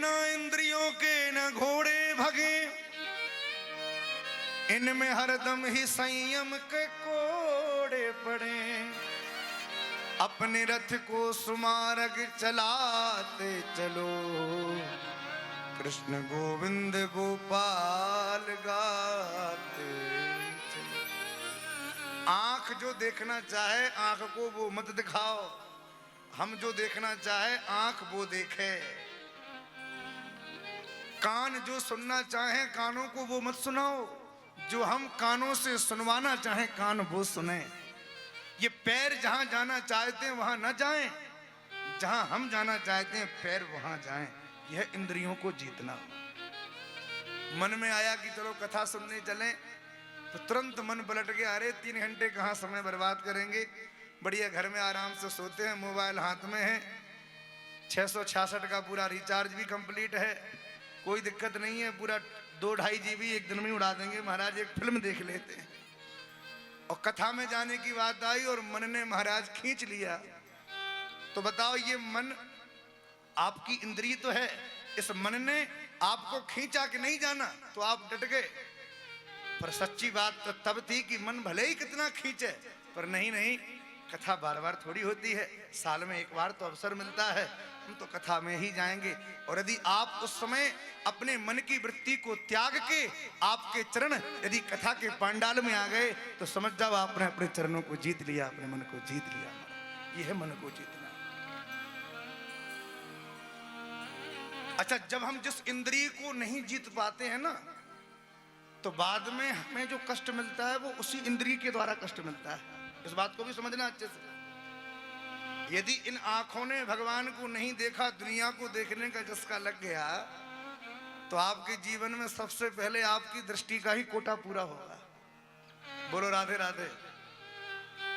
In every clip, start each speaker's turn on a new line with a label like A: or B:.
A: बिना इंद्रियों के न घोड़े भगे, इनमें हरदम ही संयम के कोड़े पड़े। अपने रथ को सुमार्ग चलाते चलो, कृष्ण गोविंद गोपाल गाते चलो। आंख जो देखना चाहे आंख को वो मत दिखाओ, हम जो देखना चाहे आंख वो देखे। कान जो सुनना चाहे कानों को वो मत सुनाओ, जो हम कानों से सुनवाना चाहे कान वो सुने। ये पैर जहां जाना चाहते हैं वहां न जाएं, जहां हम जाना चाहते हैं पैर वहां जाएं। यह इंद्रियों को जीतना। मन में आया कि चलो कथा सुनने चलें, तो तुरंत मन पलट गया, अरे 3 घंटे कहाँ समय बर्बाद करेंगे, बढ़िया घर में आराम से सोते हैं, मोबाइल हाथ में है, 666 का पूरा रिचार्ज भी कंप्लीट है, कोई दिक्कत नहीं है, पूरा 2-2.5 GB एक दिन में उड़ा देंगे महाराज, एक फिल्म देख लेते हैं। और कथा में जाने की बात आई और मन ने महाराज खींच लिया। तो बताओ ये मन आपकी इंद्रिय तो है, इस मन ने आपको खींचा कि नहीं जाना, तो आप डट गए। पर सच्ची बात तो तब थी कि मन भले ही कितना खींचे, पर नहीं, कथा बार बार थोड़ी होती है, साल में एक बार तो अवसर मिलता है, हम तो कथा में ही जाएंगे। और यदि आप उस समय अपने मन की वृत्ति को त्याग के आपके चरण यदि कथा के पांडाल में आ गए, तो समझ जाओ आपने अपने चरणों को जीत लिया, अपने मन को जीत लिया। यह है मन को जीतना। अच्छा, जब हम जिस इंद्रिय को नहीं जीत पाते हैं ना, तो बाद में हमें जो कष्ट मिलता है वो उसी इंद्रिय के द्वारा कष्ट मिलता है। इस बात को भी समझना अच्छे से। यदि इन आंखों ने भगवान को नहीं देखा, दुनिया को देखने का चस्का लग गया, तो आपके जीवन में सबसे पहले आपकी दृष्टि का ही कोटा पूरा होगा। बोलो राधे राधे।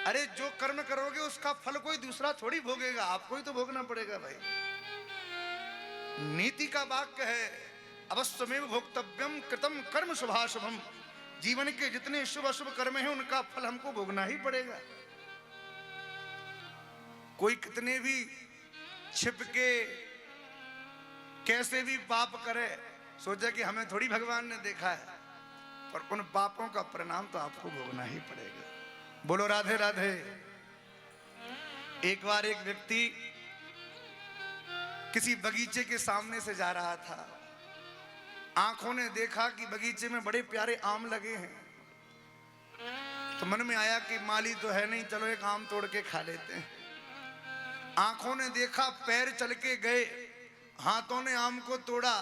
A: अरे जो कर्म करोगे उसका फल कोई दूसरा थोड़ी भोगेगा, आपको ही तो भोगना पड़ेगा भाई। नीति का वाक्य है, अवश्यमेव भोक्तव्यम कृतम कर्म शुभाशुभम। जीवन के जितने शुभ अशुभ कर्म हैं उनका फल हमको भोगना ही पड़ेगा। कोई कितने भी छिप के कैसे भी पाप करे, सोचे कि हमें थोड़ी भगवान ने देखा है, पर उन पापों का परिणाम तो आपको भोगना ही पड़ेगा। बोलो राधे राधे। एक बार एक व्यक्ति किसी बगीचे के सामने से जा रहा था, आंखों ने देखा कि बगीचे में बड़े प्यारे आम लगे हैं, तो मन में आया कि माली तो है नहीं, चलो एक आम तोड़ के खा लेते हैं। आंखों ने देखा, पैर चल के गए, हाथों ने आम को तोड़ा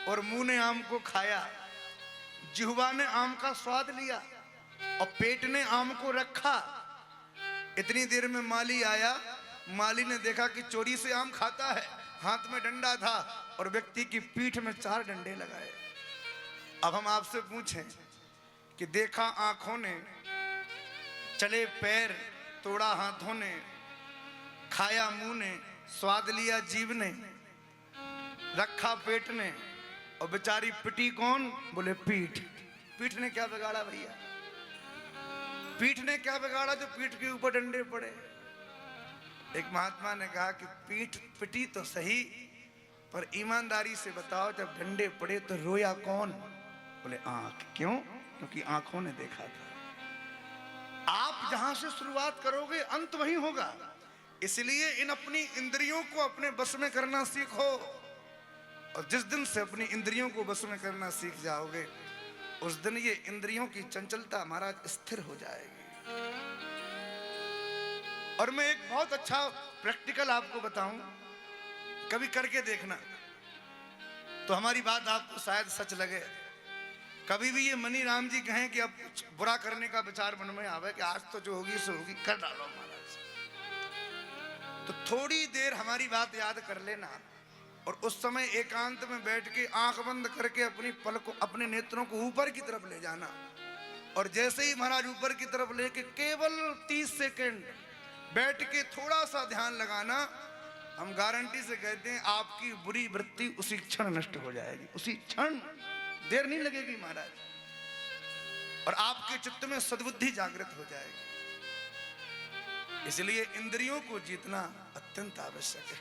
A: और मुंह ने आम को खाया, जिह्वा ने आम का स्वाद लिया और पेट ने आम को रखा। इतनी देर में माली आया, माली ने देखा कि चोरी से आम खाता है, हाथ में डंडा था और व्यक्ति की पीठ में 4 डंडे लगाए। अब हम आपसे पूछें कि देखा आंखों ने, चले पैर, तोड़ा हाथों ने, खाया मुंह ने, स्वाद लिया जीभ ने, रखा पेट ने, और बेचारी पिटी कौन? बोले पीठ। पीठ ने क्या बिगाड़ा भैया? पीठ ने क्या बिगाड़ा जो पीठ के ऊपर डंडे पड़े? एक महात्मा ने कहा कि पीठ पिटी तो सही, पर ईमानदारी से बताओ जब डंडे पड़े तो रोया कौन? बोले आंख। क्यों? क्योंकि आंखों ने देखा था। आप जहां से शुरुआत करोगे अंत वहीं होगा। इसलिए इन अपनी इंद्रियों को अपने बस में करना सीखो, और जिस दिन से अपनी इंद्रियों को बस में करना सीख जाओगे, उस दिन ये इंद्रियों की चंचलता महाराज स्थिर हो जाएगी। और मैं एक बहुत अच्छा प्रैक्टिकल आपको बताऊं, कभी करके देखना, तो हमारी बात आपको शायद सच लगे। कभी भी ये मनी राम जी कहें कि अब कुछ बुरा करने का विचार मन में आवे कि आज तो जो होगी सो होगी, कर डालो महाराज, तो थोड़ी देर हमारी बात याद कर लेना, और उस समय एकांत में बैठ के आंख बंद करके अपनी पलकों, अपने नेत्रों को ऊपर की तरफ ले जाना, और जैसे ही महाराज ऊपर की तरफ लेके केवल 30 सेकंड बैठ के थोड़ा सा ध्यान लगाना, हम गारंटी से कहते हैं आपकी बुरी वृत्ति उसी क्षण नष्ट हो जाएगी, उसी क्षण, देर नहीं लगेगी महाराज, और आपके चित्त में सद्बुद्धि जागृत हो जाएगी। इसलिए इंद्रियों को जीतना अत्यंत आवश्यक है।